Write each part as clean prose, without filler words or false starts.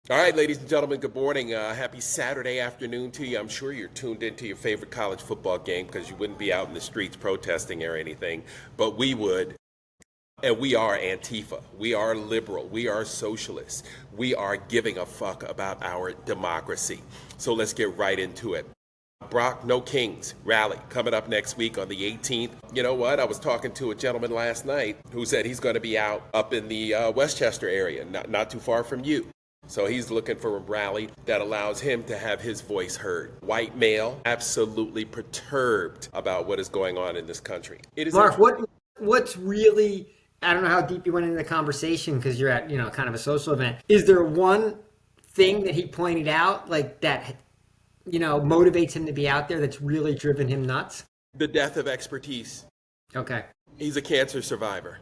All right, ladies and gentlemen, good morning. Happy Saturday afternoon to you. I'm sure you're tuned into your favorite college football game because you wouldn't be out in the streets protesting or anything, but we would. And we are Antifa. We are liberal. We are socialists. We are giving a fuck about our democracy. So let's get right into it. Brock No Kings rally coming up next week on the 18th. You know what? I was talking to a gentleman last night who said he's going to be out up in the Westchester area, not too far from you. So he's looking for a rally that allows him to have his voice heard. White male, absolutely perturbed about what is going on in this country. It is Mark, what's really, I don't know how deep you went into the conversation because you're at, kind of a social event. Is there one thing that he pointed out like that, motivates him to be out there that's really driven him nuts? the death of expertise. Okay. He's a cancer survivor.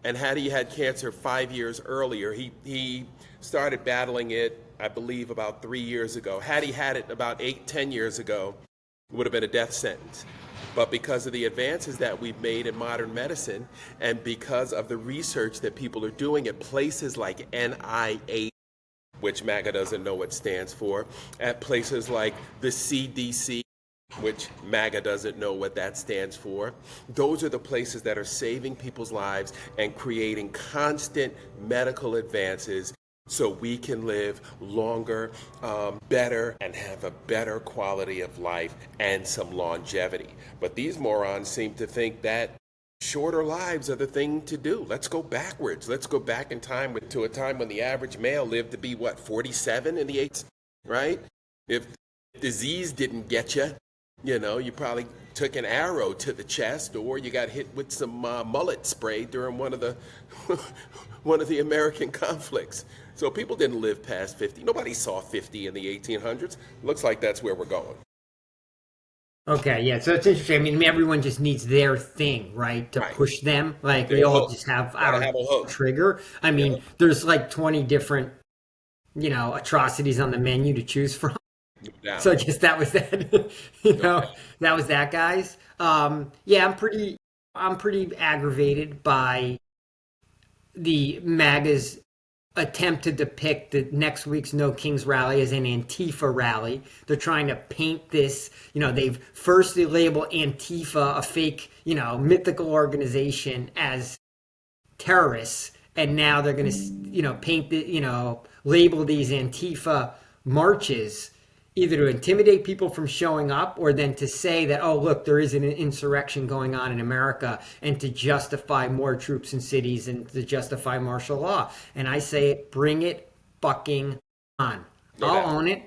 And had he had cancer 5 years earlier, he started battling it, I believe, about 3 years ago. Had he had it about 8, 10 years ago, it would have been a death sentence. But because of the advances that we've made in modern medicine and because of the research that people are doing at places like NIH, which MAGA doesn't know what stands for, at places like the CDC, which MAGA doesn't know what that stands for. Those are the places that are saving people's lives and creating constant medical advances so we can live longer, better, and have a better quality of life and some longevity. But these morons seem to think that shorter lives are the thing to do. Let's go backwards. Let's go back in time to a time when the average male lived to be, 47 in the 80s, right? If disease didn't get you, you probably took an arrow to the chest, or you got hit with some mullet spray during one of the one of the American conflicts. So people didn't live past 50. Nobody saw 50 in the 1800s. Looks like that's where we're going. Okay, yeah. So it's interesting. I mean, everyone just needs their thing, right, to Right. push them. Like we Their all hook. just have Gotta our have a hook. trigger. I Yeah. mean, there's like 20 different, atrocities on the menu to choose from. No doubt. So I guess that was that. No doubt. That was that, guys. Yeah, I'm pretty aggravated by the MAGA's attempt to depict the next week's No Kings rally as an Antifa rally. They're trying to paint this, they've firstly labeled Antifa, a fake, mythical organization, as terrorists, and now they're going to, paint the, label these Antifa marches either to intimidate people from showing up or then to say that, oh, look, there is an insurrection going on in America, and to justify more troops in cities and to justify martial law. And I say, bring it fucking on. No I'll doubt. own it.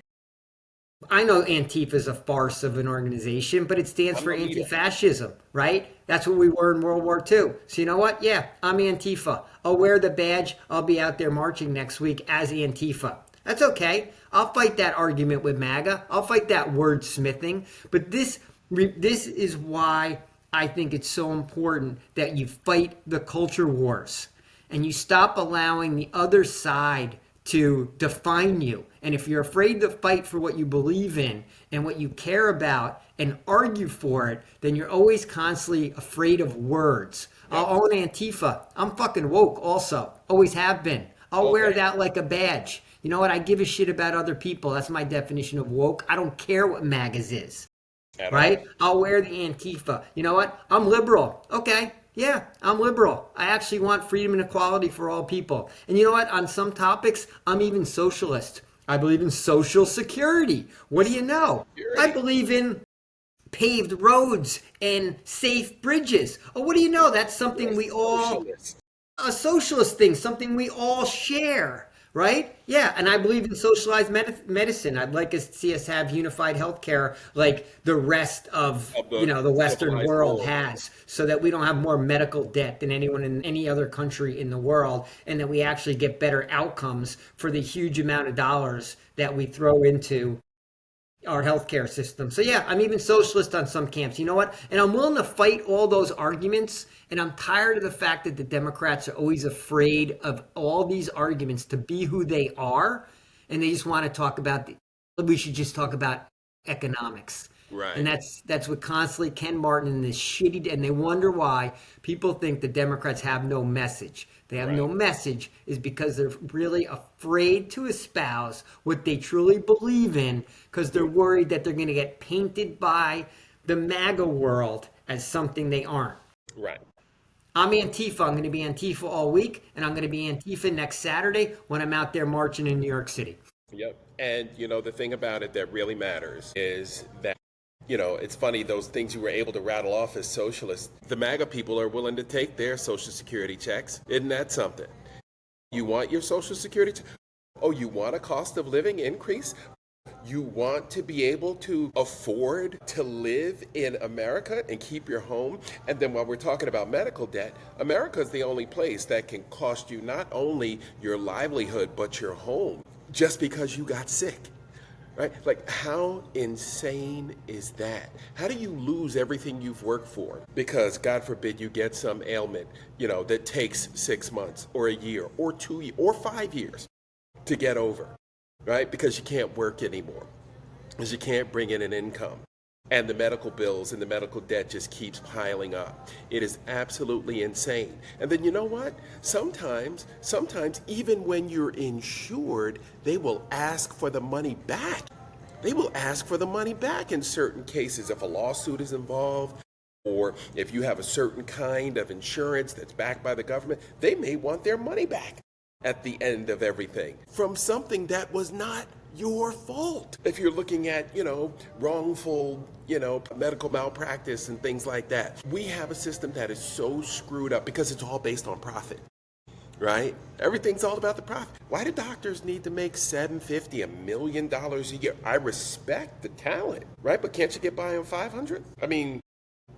I know Antifa is a farce of an organization, but it stands for I'm gonna eat it. anti-fascism, right? That's what we were in World War II. So you know what? Yeah, I'm Antifa. I'll wear the badge. I'll be out there marching next week as Antifa. That's okay. I'll fight that argument with MAGA. I'll fight that wordsmithing. But this is why I think it's so important that you fight the culture wars and you stop allowing the other side to define you. And if you're afraid to fight for what you believe in and what you care about and argue for it, then you're always constantly afraid of words. I'll own Antifa. I'm fucking woke also. Always have been. I'll wear Okay. that like a badge. You know what? I give a shit about other people. That's my definition of woke. I don't care what MAGA's is. At all. Right? I'll wear the Antifa. You know what? I'm liberal. Okay. Yeah, I'm liberal. I actually want freedom and equality for all people. And you know what? On some topics, I'm even socialist. I believe in social security. What do you know? I believe in paved roads and safe bridges. Oh, what do you know? That's something we all, Socialist. a socialist thing, something we all share, right? Yeah, and I believe in socialized medicine. I'd like to see us have unified healthcare like the rest of, Of the the Western civilized world world. has, so that we don't have more medical debt than anyone in any other country in the world, and that we actually get better outcomes for the huge amount of dollars that we throw into our healthcare system. So yeah, I'm even socialist on some camps. You know what? And I'm willing to fight all those arguments. And I'm tired of the fact that the Democrats are always afraid of all these arguments to be who they are. And they just want to talk about we should just talk about economics. And Right. that's what constantly Ken Martin and this shitty, and they wonder why people think the Democrats have no message. They have no Right. message is because they're really afraid to espouse what they truly believe in because they're worried that they're going to get painted by the MAGA world as something they aren't. Right. I'm Antifa. I'm going to be Antifa all week, and I'm going to be Antifa next Saturday when I'm out there marching in New York City. Yep. And the thing about it that really matters is that, it's funny, those things you were able to rattle off as socialists, the MAGA people are willing to take their Social Security checks. Isn't that something? You want your Social Security Oh, you want a cost of living increase? You want to be able to afford to live in America and keep your home? And then while we're talking about medical debt, America is the only place that can cost you not only your livelihood, but your home just because you got sick. Right? Like, how insane is that? How do you lose everything you've worked for? Because, God forbid, you get some ailment, that takes 6 months or a year or 2 years or 5 years to get over, right? Because you can't work anymore, because you can't bring in an income. And the medical bills and the medical debt just keeps piling up. It is absolutely insane. And then you know what? Sometimes, even when you're insured, they will ask for the money back. They will ask for the money back in certain cases if a lawsuit is involved, or if you have a certain kind of insurance that's backed by the government, they may want their money back at the end of everything from something that was not your fault. If you're looking at, wrongful, medical malpractice and things like that, we have a system that is so screwed up because it's all based on profit, right? Everything's all about the profit. Why do doctors need to make $750, $1 million a year? I respect the talent, right? But can't you get by on 500? I mean,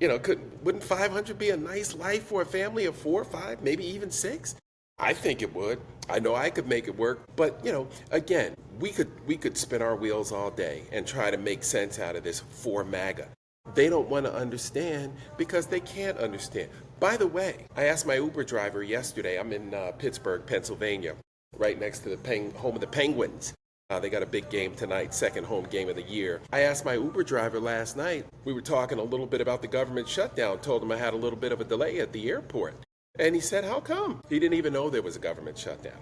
wouldn't 500 be a nice life for a family of 4, 5, maybe even 6? I think it would. I know I could make it work, but again, we could spin our wheels all day and try to make sense out of this for MAGA. They don't want to understand because they can't understand. By the way, I asked my Uber driver yesterday. I'm in Pittsburgh, Pennsylvania, right next to the home of the Penguins. They got a big game tonight, second home game of the year. I asked my Uber driver last night. We were talking a little bit about the government shutdown. Told him I had a little bit of a delay at the airport. And he said, how come? He didn't even know there was a government shutdown.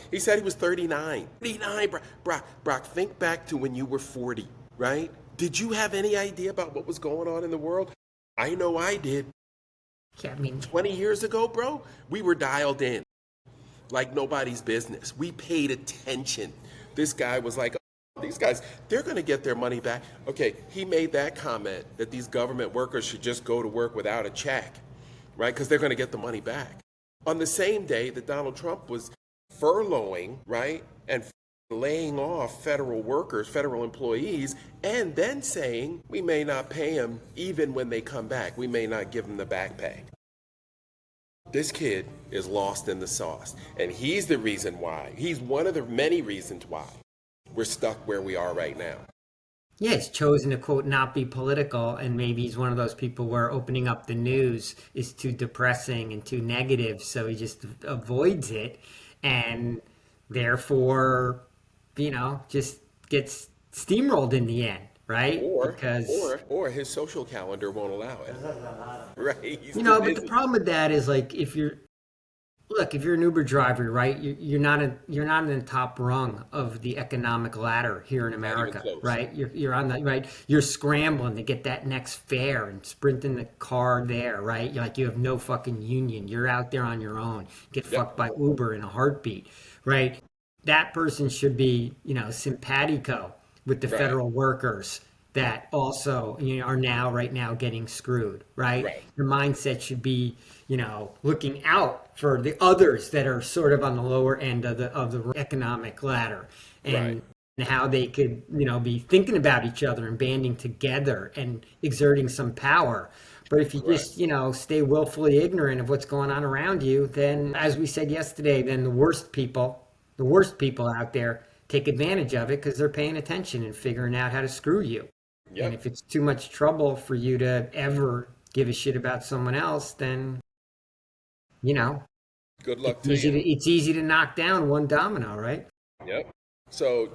He said he was 39. 39, Brock, think back to when you were 40, right? Did you have any idea about what was going on in the world? I know I did. Yeah, I mean, 20 years ago, bro, we were dialed in like nobody's business. We paid attention. This guy was like, oh, these guys, they're going to get their money back. Okay, he made that comment that these government workers should just go to work without a check, right? Because they're going to get the money back. On the same day that Donald Trump was furloughing, right, and laying off federal workers, federal employees, and then saying we may not pay them even when they come back. We may not give them the back pay. This kid is lost in the sauce, and he's the reason why. He's one of the many reasons why we're stuck where we are right now. yeah, he's chosen to quote not be political, and maybe he's one of those people where opening up the news is too depressing and too negative, so he just avoids it, and therefore, just gets steamrolled in the end, right? Or, Because or his social calendar won't allow it. Right? He's too but the busy. problem with that is like if you're an Uber driver, right? You're not in the top rung of the economic ladder here in Not even America, close. right? You're on the right. You're scrambling to get that next fare and sprinting the car there, right? You're like you have no fucking union. You're out there on your own. Get Yep. fucked by Uber in a heartbeat, right? That person should be, simpatico with the Right. federal workers that also are now right now getting screwed, right? Right. The mindset should be looking out for the others that are sort of on the lower end of the economic ladder, Right. and how they could be thinking about each other and banding together and exerting some power. But if you Right. just stay willfully ignorant of what's going on around you, then as we said yesterday, then the worst people out there take advantage of it because they're paying attention and figuring out how to screw you. And Yep. if it's too much trouble for you to ever give a shit about someone else, then Good luck to you. it's easy to knock down one domino, right? Yep. So,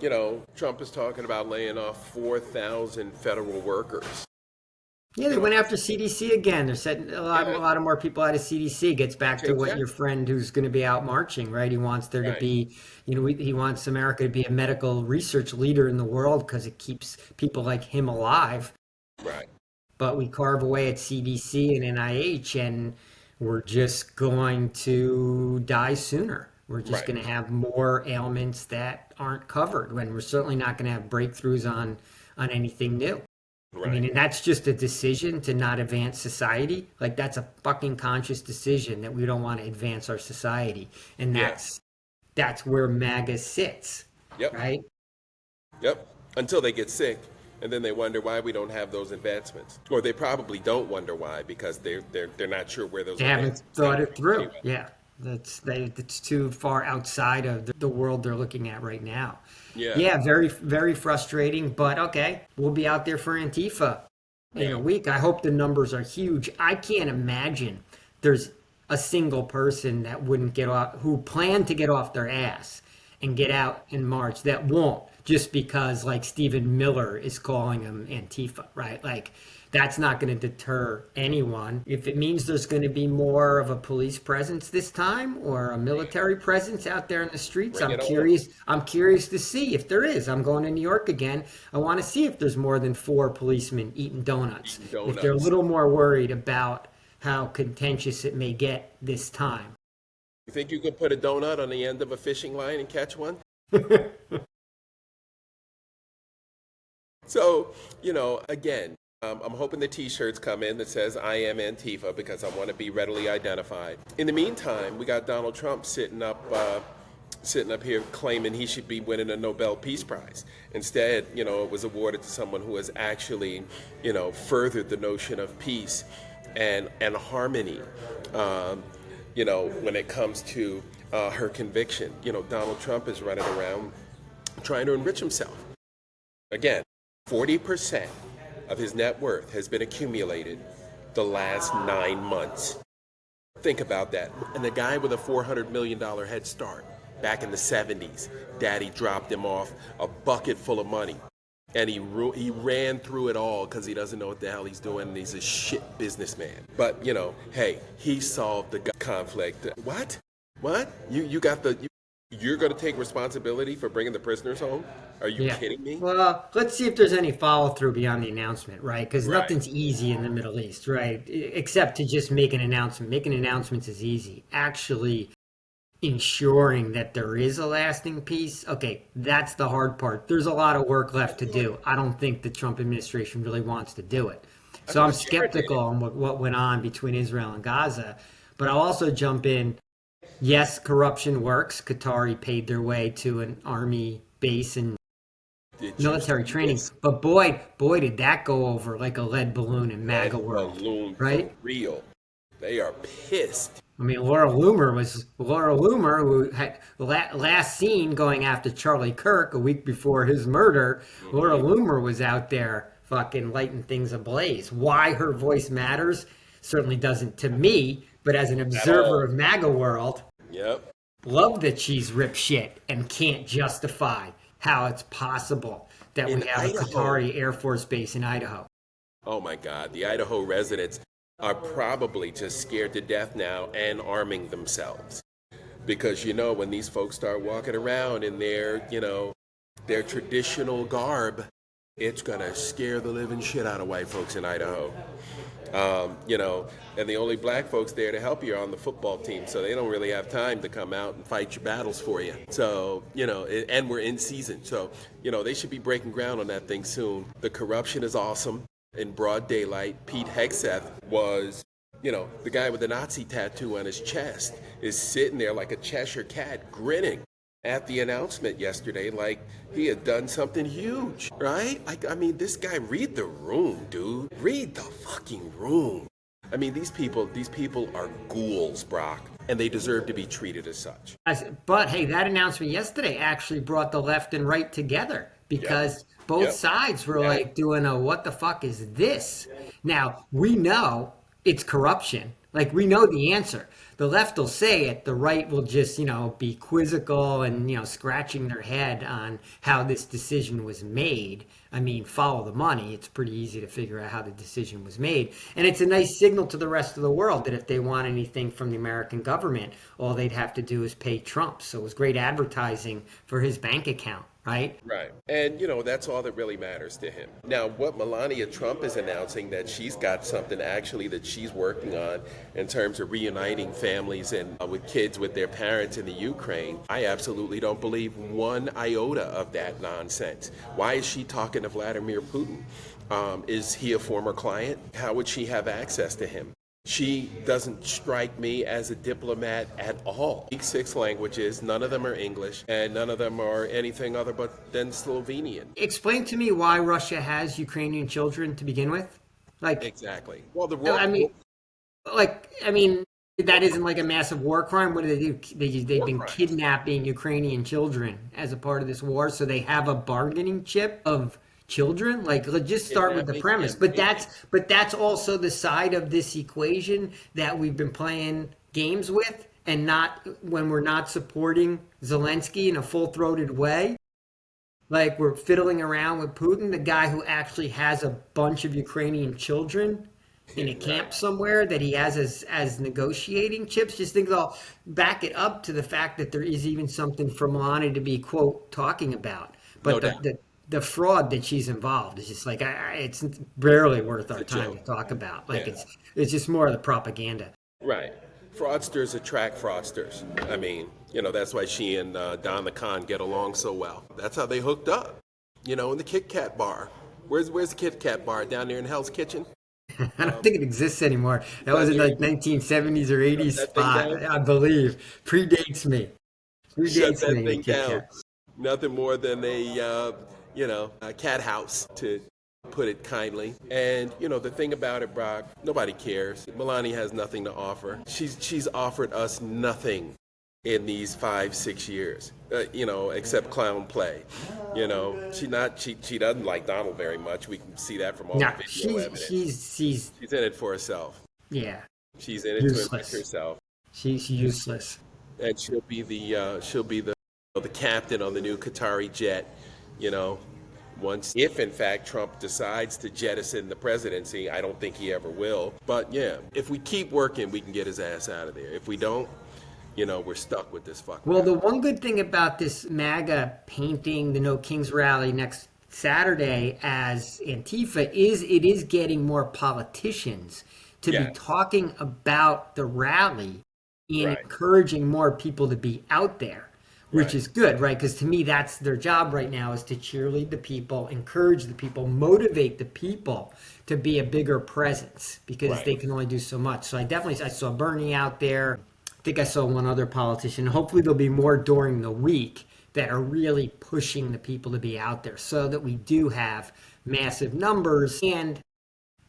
Trump is talking about laying off 4,000 federal workers. Yeah, they went after CDC again. They're setting a Yeah, lot of more people out of CDC. Gets back to what your exactly. friend who's going to be out marching, right? He wants there to Right, be, he wants America to be a medical research leader in the world because it keeps people like him alive. right. But we carve away at CDC and NIH, and we're just going to die sooner. We're just Right, going to have more ailments that aren't covered when we're certainly not going to have breakthroughs on anything new. I right. mean, and that's just a decision to not advance society. Like that's a fucking conscious decision that we don't want to advance our society. And Yeah. that's where MAGA sits, Yep. right? Yep. Until they get sick, and then they wonder why we don't have those advancements, or they probably don't wonder why because they're not sure where those They haven't advancements thought come it from. through. Anyway. Yeah. That's too far outside of the world they're looking at right now. Yeah. Yeah, very, very frustrating, but okay, we'll be out there for Antifa in Yeah. a week. I hope the numbers are huge. I can't imagine there's a single person that wouldn't get off, who planned to get off their ass and get out in March that won't, just because like Stephen Miller is calling them Antifa, right? Like that's not going to deter anyone. If it means there's going to be more of a police presence this time or a military presence out there in the streets, Bring I'm it on. curious. I'm curious to see if there is. I'm going to New York again. I want to see if there's more than 4 policemen eating donuts. Eating If they're a donuts. little more worried about how contentious it may get this time. You think you could put a donut on the end of a fishing line and catch one? So, again, I'm hoping the T-shirts come in that says "I am Antifa" because I want to be readily identified. In the meantime, we got Donald Trump sitting up here claiming he should be winning a Nobel Peace Prize. Instead, it was awarded to someone who has actually, furthered the notion of peace and harmony. When it comes to her conviction, Donald Trump is running around trying to enrich himself. Again, 40% of his net worth has been accumulated the last 9 months. Think about that. And the guy with a $400 million head start back in the 70s, daddy dropped him off a bucket full of money. And he ran through it all because he doesn't know what the hell he's doing and he's a shit businessman. But, hey, he solved the conflict. What? What? You're going to take responsibility for bringing the prisoners home? Are you Yeah. kidding me? Well, let's see if there's any follow through beyond the announcement, right? Because Right. nothing's easy in the Middle East, right? Except to just make an announcement. Making announcements is easy. Actually ensuring that there is a lasting peace, okay, that's the hard part. There's a lot of work left to do. I don't think the Trump administration really wants to do it. So I'm I'm just irritated. skeptical on what went on between Israel and Gaza. But I'll also jump in. Yes, corruption works. Qatari paid their way to an army base and Did you military see training. this? But boy, did that go over like a lead balloon in MAGA Red world, balloon for right? real. They are pissed. I mean, Laura Loomer, who had last seen going after Charlie Kirk a week before his murder. Laura Loomer was out there fucking lighting things ablaze. Why her voice matters certainly doesn't to me, but as an At all. observer of MAGA world, Yep. love that she's rip shit and can't justify how it's possible that we In have a Idaho. Qatari Air Force base in Idaho. Oh my God. The Idaho residents are probably just scared to death now and arming themselves. Because, when these folks start walking around in their traditional garb, it's going to scare the living shit out of white folks in Idaho. And the only black folks there to help you are on the football team, so they don't really have time to come out and fight your battles for you. So, and we're in season, so, they should be breaking ground on that thing soon. The corruption is awesome. In broad daylight, Pete Hegseth was, the guy with the Nazi tattoo on his chest is sitting there like a Cheshire cat grinning at the announcement yesterday like he had done something huge, right? I mean, this guy, read the room, dude. Read the fucking room. I mean, these people are ghouls, Brock, and they deserve to be treated as such. But hey, that announcement yesterday actually brought the left and right together because both Yep. sides were Yep. like doing a what the fuck is this? Now, we know it's corruption. Like, we know the answer. The left will say it. The right will just, be quizzical and, scratching their head on how this decision was made. I mean, follow the money. It's pretty easy to figure out how the decision was made. And it's a nice signal to the rest of the world that if they want anything from the American government, all they'd have to do is pay Trump. So it was great advertising for his bank account. Right? Right. And, that's all that really matters to him. Now, what Melania Trump is announcing, that she's got something actually that she's working on in terms of reuniting families and with kids with their parents in the Ukraine, I absolutely don't believe one iota of that nonsense. Why is she talking to Vladimir Putin? Is he a former client? How would she have access to him? She doesn't strike me as a diplomat at all. Speaks 6 languages, none of them are English, and none of them are anything other but than Slovenian. Explain to me why Russia has Ukrainian children to begin with. Like, exactly. Well, that isn't like a massive war crime. What do they do? They've been crimes. Kidnapping Ukrainian children as a part of this war, so they have a bargaining chip of children. Like, let's just start with the premise. But that's also the side of this equation that we've been playing games with, and not when we're not supporting Zelensky in a full-throated way. Like, we're fiddling around with Putin, the guy who actually has a bunch of Ukrainian children in a camp somewhere that he has as negotiating chips. Just think I'll back it up to the fact that there is even something for Melania to be, quote, talking about. But the fraud that she's involved is just like, it's barely worth our time to talk about. Like, it's just more of the propaganda. Right. Fraudsters attract fraudsters. I mean, that's why she and Don the Con get along so well. That's how they hooked up. In the Kit Kat bar. Where's the Kit Kat bar? Down there in Hell's Kitchen? I don't think it exists anymore. That was in like 1970s or 80s spot, I believe. Predates me. Shut that thing down. Nothing more than a cat house, to put it kindly. And the thing about it, Brock, nobody cares. Melania has nothing to offer. She's offered us nothing in these 5-6 years, except clown play. She doesn't like Donald very much. We can see that from all the video evidence. She's in it for herself. Yeah. She's in it to enrich herself. She's useless. And she'll be the captain on the new Qatari jet. If in fact Trump decides to jettison the presidency, I don't think he ever will. But yeah, if we keep working, we can get his ass out of there. If we don't, we're stuck with this fuck. Well, the one good thing about this MAGA painting the No Kings rally next Saturday as Antifa is it is getting more politicians to be talking about the rally and encouraging more people to be out there. Which is good, right? Because to me, that's their job right now, is to cheerlead the people, encourage the people, motivate the people to be a bigger presence, because they can only do so much. So I saw Bernie out there. I think I saw one other politician. Hopefully there'll be more during the week that are really pushing the people to be out there so that we do have massive numbers. And,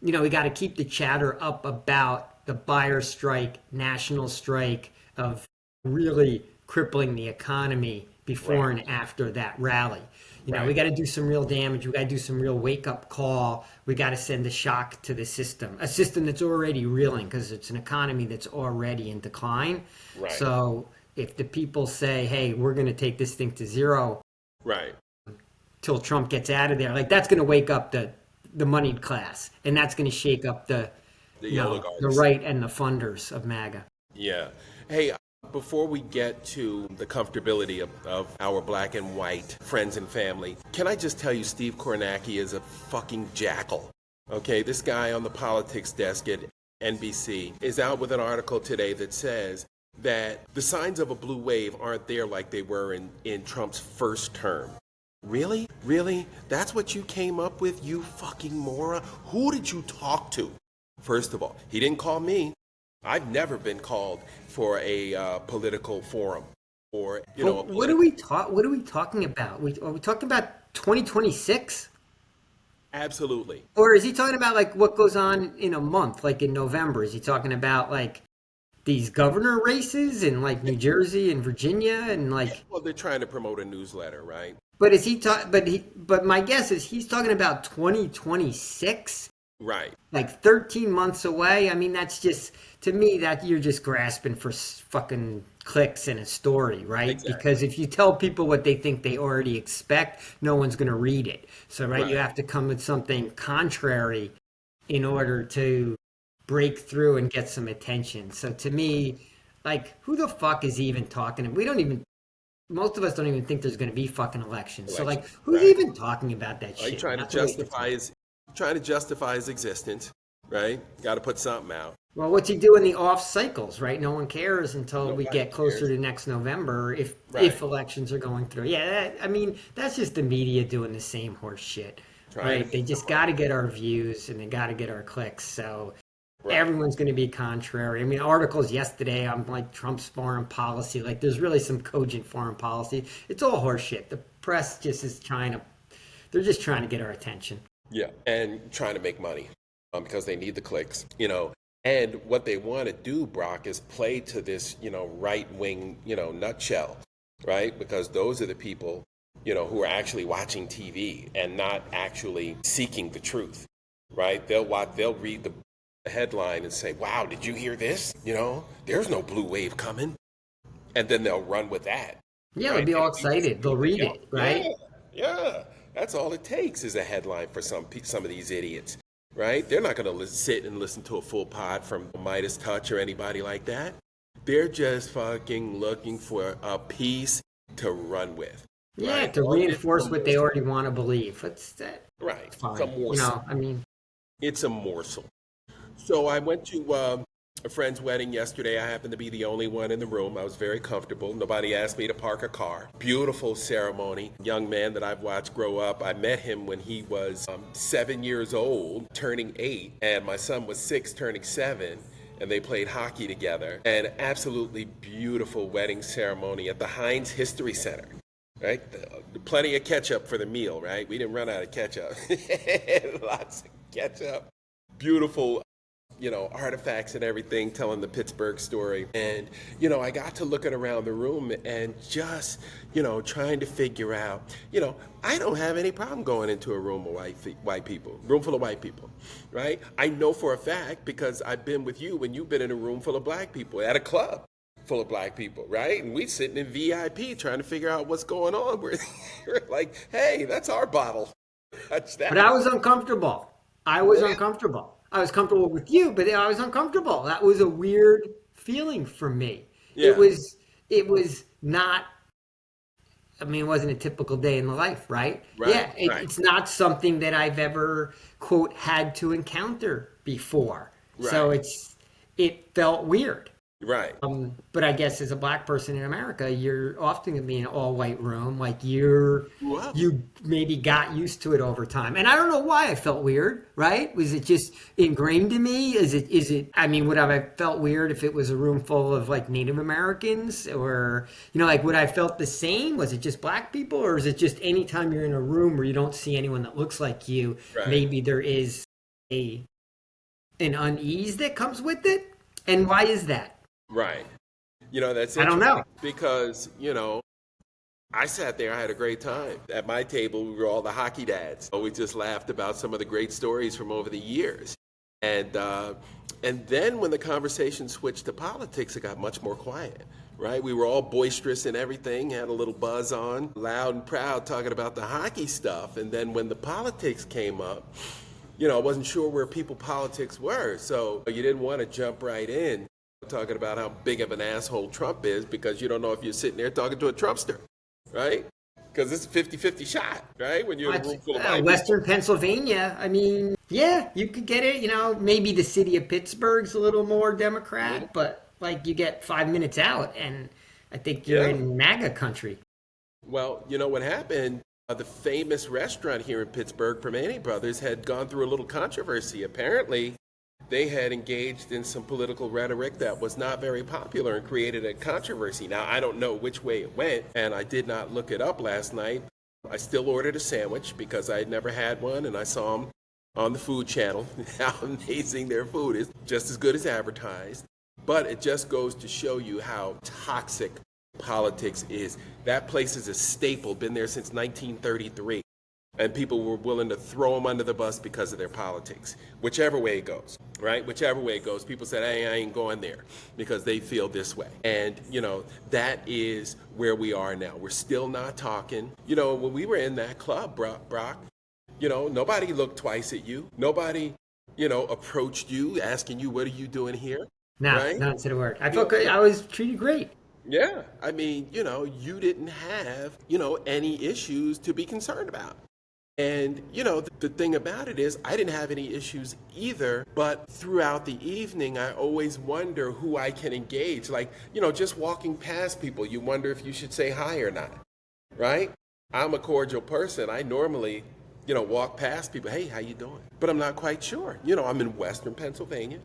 we got to keep the chatter up about the buyer strike, national strike of really crippling the economy before and after that rally. We got to do some real damage. We got to do some real wake-up call. We got to send a shock to the system, a system that's already reeling, because it's an economy that's already in decline. Right. So if the people say, hey, we're going to take this thing to zero till Trump gets out of there, like, that's going to wake up the moneyed class, and that's going to shake up the right and the funders of MAGA. Yeah. Hey, before we get to the comfortability of our black and white friends and family, can I just tell you Steve Kornacki is a fucking jackal. Okay, this guy on the politics desk at NBC is out with an article today that says that the signs of a blue wave aren't there like they were in Trump's first term. Really? Really? That's what you came up with, you fucking moron? Who did you talk to? First of all, he didn't call me. I've never been called for a political forum, or what are we talking about? Are we talking about 2026? Absolutely. Or is he talking about like what goes on in a month, like in November? Is he talking about like these governor races in like New Jersey and Virginia and like? Well, they're trying to promote a newsletter, right? But is he But my guess is he's talking about 2026. Right. Like 13 months away. I mean, that's just, to me, that you're just grasping for fucking clicks in a story, right? Exactly. Because if you tell people what they think they already expect, no one's going to read it. So, right, you Right. have to come with something contrary in order to break through and get some attention. So, to me, like, who the fuck is even talking? We don't even, most of us don't even think there's going to be fucking elections. So, like, Election. who's Right. even talking about that Like shit? Not to waste the time. trying to justify his existence, right? Got to put something out. Well, what's he do in the off cycles, right? No one cares until we Nobody get closer cares. to next November if Right. elections are going through. Yeah, I mean, that's just the media doing the same horse shit, Trying to right? They make just some got money. to get our views and they got to get our clicks. So Right. everyone's going to be contrary. I mean, articles yesterday on like Trump's foreign policy, like there's really some cogent foreign policy. It's all horse shit. The press just is trying to, they're just trying to get our attention. Yeah. And trying to make money because they need the clicks, you know. And what they want to do, Brock, is play to this, right wing, nutshell, right? Because those are the people, who are actually watching TV and not actually seeking the truth, right? They'll read the headline and say, wow, did you hear this? There's no blue wave coming. And then they'll run with that, Yeah, they'll right? be They all don't need to see excited. They'll anything read else. it, Yeah, right? yeah. That's all it takes is a headline for some of these idiots, right? They're not going to sit and listen to a full pod from Midas Touch or anybody like that. They're just fucking looking for a piece to run with, Yeah, right? to All it is a reinforce what they morsel, already want to believe. That's that. right? It's a Fine. morsel. I mean, It's a morsel. So I went to a friend's wedding yesterday. I happened to be the only one in the room. I was very comfortable. Nobody asked me to park a car. Beautiful ceremony. Young man that I've watched grow up. I met him when he was 7 years old, turning 8, and my son was 6, turning 7. And they played hockey together. An absolutely beautiful wedding ceremony at the Heinz History Center. Right? Plenty of ketchup for the meal, right? We didn't run out of ketchup. Lots of ketchup. Beautiful artifacts and everything telling the Pittsburgh story. And, I got to looking around the room and just, trying to figure out, I don't have any problem going into a room of white people, room full of white people, right? I know for a fact because I've been with you when you've been in a room full of black people at a club full of black people, right? And we sitting in VIP trying to figure out what's going on. We're like, hey, that's our bottle. Touch but I that. was uncomfortable. I was Yeah. uncomfortable. I was comfortable with you, but I was uncomfortable. That was a weird feeling for me. It Yeah. was it was not I mean, it wasn't a typical day in the life, right? Right. Yeah, Right. it's not something that I've ever quote had to encounter before. So Right. it felt weird. Right. But I guess as a black person in America, you're often gonna be in an all white room. Like Grew up. you maybe got used to it over time. And I don't know why I felt weird, right? Was it just ingrained in me? Is it I mean, would I have felt weird if it was a room full of like Native Americans or like would I have felt the same? Was it just black people or is it just anytime you're in a room where you don't see anyone that looks like you, Right. maybe there is a an unease that comes with it? And why is that? Right. That's I don't know. interesting because, I sat there, I had a great time. At my table, we were all the hockey dads. We just laughed about some of the great stories from over the years. And then when the conversation switched to politics, it got much more quiet, right? We were all boisterous and everything, had a little buzz on, loud and proud talking about the hockey stuff. And then when the politics came up, I wasn't sure where people politics were. So you didn't want to jump right in talking about how big of an asshole Trump is because you don't know if you're sitting there talking to a Trumpster, right? Because it's a 50-50 shot, right? When you're in a room full of white people. Western Pennsylvania. I mean, yeah, you could get it. Maybe the city of Pittsburgh's a little more Mhm. Democrat, but like you get 5 minutes out, and I think you're Yeah. in MAGA country. Well, you know what happened? The famous restaurant here in Pittsburgh, Permane Brothers, had gone through a little controversy. Apparently, they had engaged in some political rhetoric that was not very popular and created a controversy. Now, I don't know which way it went, and I did not look it up last night. I still ordered a sandwich because I had never had one, and I saw them on the food channel, how amazing their food is, just as good as advertised. But it just goes to show you how toxic politics is. That place is a staple, been there since 1933. And people were willing to throw them under the bus because of their politics, whichever way it goes, right? Whichever way it goes, people said, hey, I ain't going there because they feel this way. And, that is where we are now. We're still not talking. When we were in that club, Brock, nobody looked twice at you. Nobody, approached you asking you, what are you doing here? No, Right? not to the word. I felt good. I was treated great. Yeah. I mean, you didn't have, any issues to be concerned about. And, the thing about it is, I didn't have any issues either. But throughout the evening, I always wonder who I can engage. Like, just walking past people, you wonder if you should say hi or not, right? I'm a cordial person. I normally, walk past people. Hey, how you doing? But I'm not quite sure. I'm in Western Pennsylvania,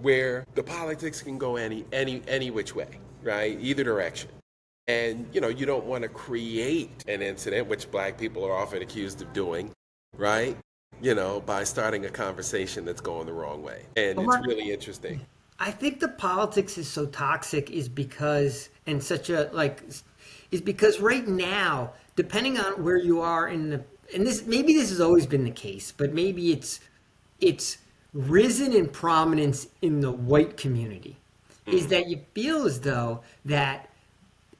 where the politics can go any which way, right? Either direction. And, you don't want to create an incident, which black people are often accused of doing, right? By starting a conversation that's going the wrong way. And it's really interesting. I think the politics is so toxic is because, and such a, is because right now, depending on where you are and maybe this has always been the case, but maybe it's risen in prominence in the white community, is that you feel as though that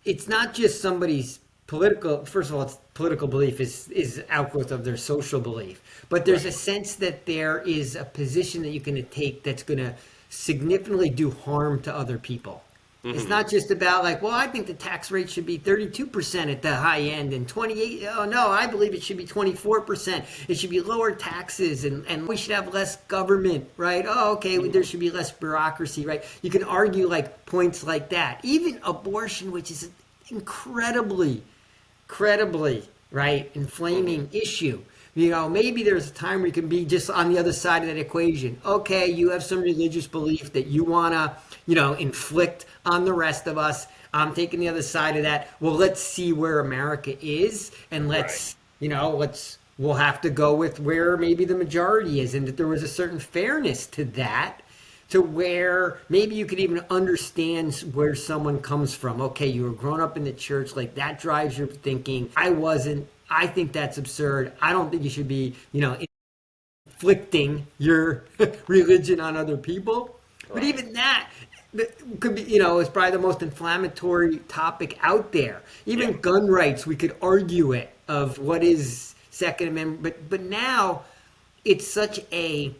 it's not just somebody's political, first of all, it's political belief is outgrowth of their social belief. But there's a sense that there is a position that you can take that's going to significantly do harm to other people. It's not just about I think the tax rate should be 32% at the high end and 28. Oh, no, I believe it should be 24%. It should be lower taxes and we should have less government, right? Oh, okay, there should be less bureaucracy, right? You can argue points like that. Even abortion, which is an incredibly, right, inflaming issue. Maybe there's a time where you can be just on the other side of that equation. Okay, you have some religious belief that you want to, inflict on the rest of us. I'm taking the other side of that. Well, let's see where America is, and we'll have to go with where maybe the majority is, and that there was a certain fairness to that, to where maybe you could even understand where someone comes from. Okay, you were grown up in the church, that drives your thinking. I wasn't. I think that's absurd. I don't think you should be, inflicting your religion on other people. Right. But even that could be, is probably the most inflammatory topic out there. Even gun rights, we could argue it of what is Second Amendment. But now it's such a,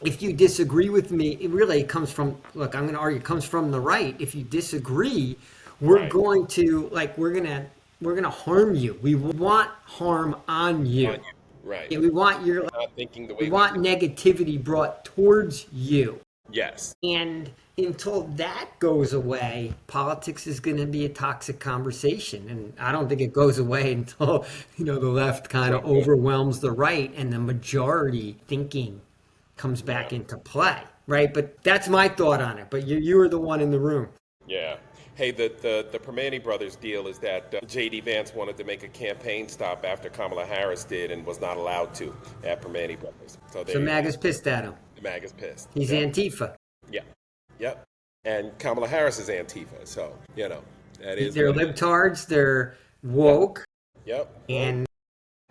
if you disagree with me, it really comes from, I'm going to argue, it comes from the right. If you disagree, we're going to, we're going to harm you. We want harm on you. Right. Yeah, we want not thinking the way we want negativity brought towards you. Yes. And until that goes away, politics is going to be a toxic conversation. And I don't think it goes away until, the left kind of overwhelms the right and the majority thinking comes back into play. Right. But that's my thought on it. But you were the one in the room. Yeah. Hey, the Permane brothers deal is that J.D. Vance wanted to make a campaign stop after Kamala Harris did and was not allowed to at Permane brothers. So MAGA's pissed at him. The MAGA's pissed. He's Antifa. Yeah. Yep. And Kamala Harris is Antifa. So, that is. They're libtards. They're woke. Yep. And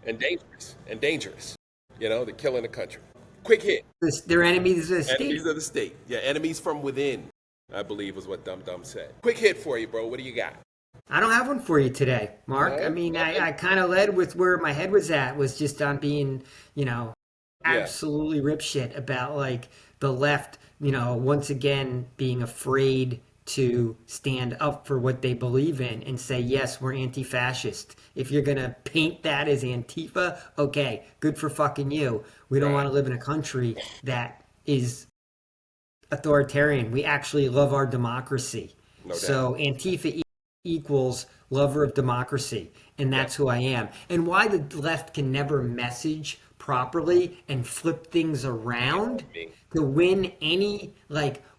dangerous. And dangerous. They're killing the country. Quick hit. They're enemies of the state. Enemies of the state. Yeah, enemies from within, I believe was what Dum Dum said. Quick hit for you, bro. What do you got? I don't have one for you today, Mark. No? I mean, I kind of led with where my head was at, was just on being, absolutely ripshit about the left, once again being afraid to stand up for what they believe in and say, yes, we're anti-fascist. If you're going to paint that as Antifa, okay, good for fucking you. We don't want to live in a country that is authoritarian. We actually love our democracy. No doubt. So Antifa equals lover of democracy, and that's who I am. And why the left can never message properly and flip things around to win any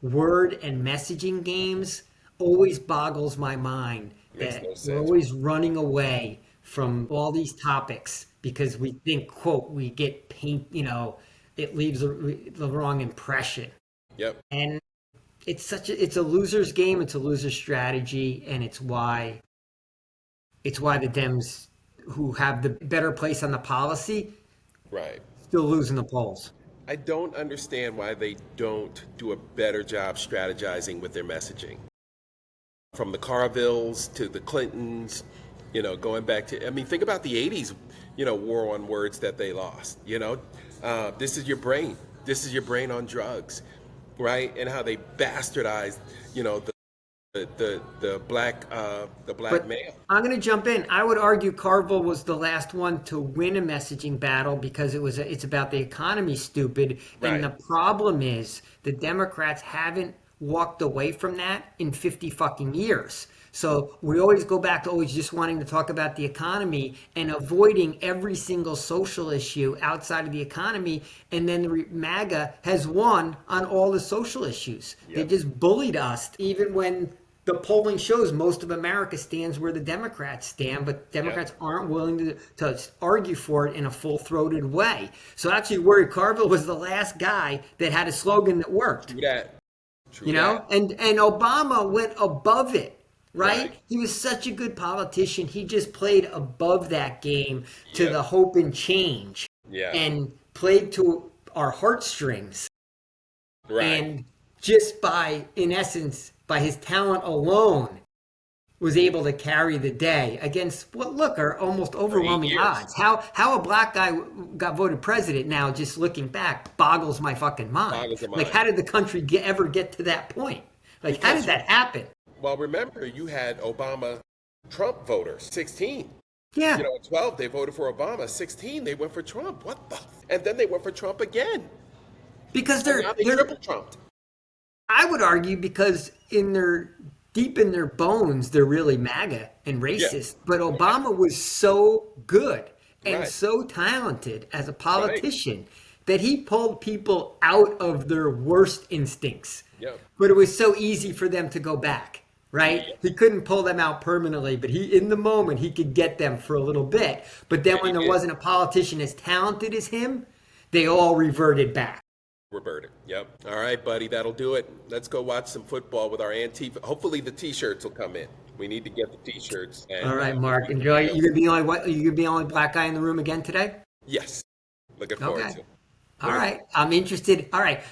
word and messaging games always boggles my mind. That we're always running away from all these topics because we think, quote, we get it leaves the wrong impression. Yep. And it's a loser's game. It's a loser strategy, and it's why the Dems who have the better place on the policy, Right. still losing the polls. I don't understand why they don't do a better job strategizing with their messaging. From the Carvilles to the Clintons, going back to, I mean, think about the 80s, war on words that they lost, this is your brain. This is your brain on drugs, right? And how they bastardized, the black But male. I'm going to jump in. I would argue Carville was the last one to win a messaging battle because it's about the economy, stupid. And the Right. problem is the Democrats haven't walked away from that in 50 fucking years. So we always go back to always just wanting to talk about the economy and avoiding every single social issue outside of the economy. And then MAGA has won on all the social issues. They Yep. just bullied us, even when the polling shows most of America stands where the Democrats stand, but Democrats aren't willing to argue for it in a full-throated way. So actually, Rory Carville was the last guy that had a slogan that worked. True that. True You know, that. and Obama went above it, right? Right. He was such a good politician. He just played above that game to Yeah. the hope and change, Yeah. and played to our heartstrings. Right. And just by, in essence, by his talent alone, was able to carry the day against what look are almost overwhelming years. odds. How a black guy got voted president now, just looking back, boggles my fucking mind. Boggles the Like, mind. how did the country ever get to that point? Like, how did that happen? Well, remember, you had Obama Trump voters, 16. Yeah, At 12, they voted for Obama. 16, they went for Trump. What the? And then they went for Trump again. because And now they triple trumped. I would argue because deep in their bones, they're really MAGA and racist. But Obama was so good and Right. so talented as a politician that he pulled people out of their worst instincts. Yeah. But it was so easy for them to go back, right? Yeah. He couldn't pull them out permanently, but in the moment, he could get them for a little bit. But then And when he there did. wasn't a politician as talented as him, they all reverted back. Reverted. Yep. All right, buddy, that'll do it. Let's go watch some football with our Antifa. Hopefully the T-shirts will come in. We need to get the T-shirts. And, All right, Mark, enjoy it. You gonna be the only black guy in the room again today? Yes. Looking forward Okay. to it. All right, I'm interested. All right,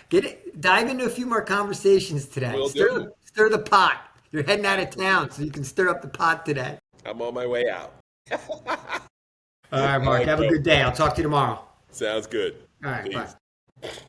dive into a few more conversations today. Will do. Stir the pot. You're heading out of town, so you can stir up the pot today. I'm on my way out. All right, Mark. Have a good day. I'll talk to you tomorrow. Sounds good. All right, Peace. bye.